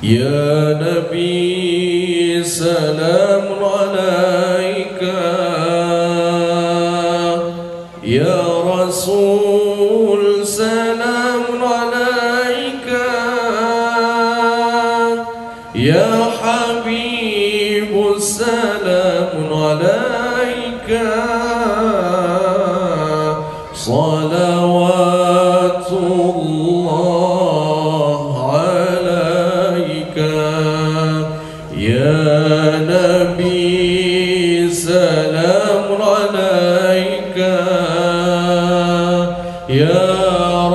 يا نبي سلام عليك، يا رسول سلام عليك، يا حبيب سلام عليك، صلوات الله عليك. يا نبي سلام عليك، يا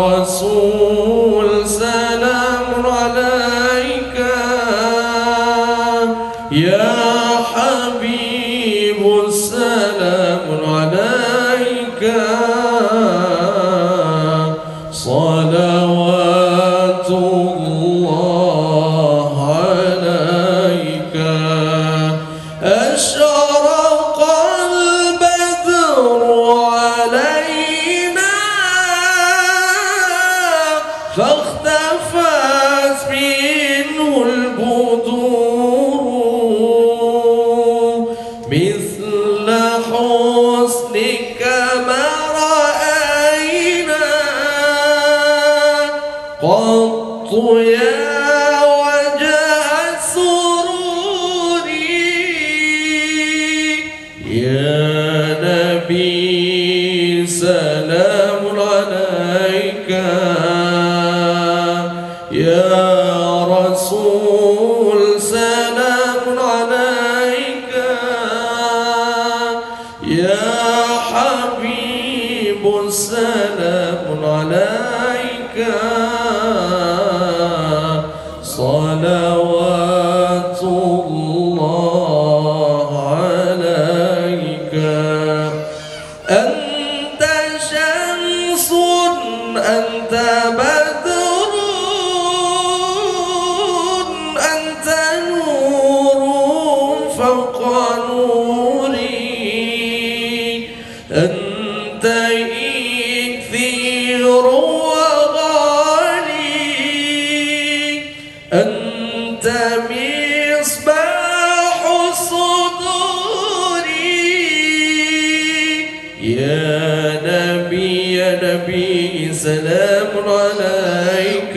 رسول سلام عليك، يا حبيب سلام عليك، صلوات الله عليك. أشرق البدر علينا فاختفت منه البدور، مثل حسنك ما رأينا قط يا وجه سروري. يا نبي سلام عليك، يا رسول سلام عليك، يا حبيب سلام عليك، صلوات الله عليك. أنت شمس أنت بدر أنت نور فوق نوري، أنت إكثير وغالي، أنت مصباح صدوري. يا نبي سلام عليك،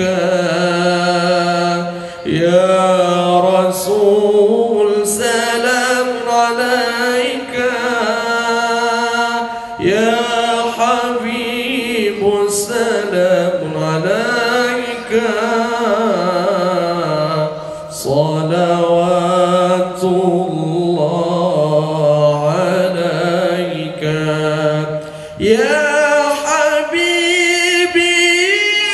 يا رسول سلام عليك، يا حبيب سلام عليك، صلوات الله عليك. يا حبيبي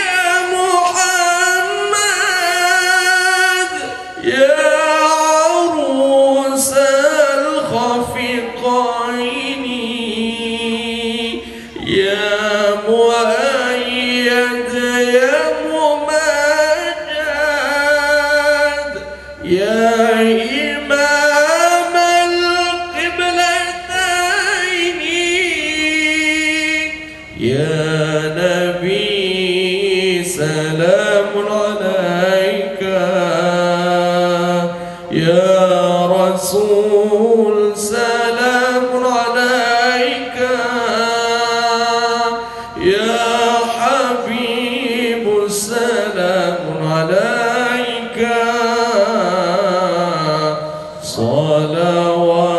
يا محمد، يا عروس الخفقين، يا مؤيد يا ممجد، يا إمام القبلتين. يا نبي سلام عليك، يا رسول سلام عليك، يا حبيب سلام عليك، صلوات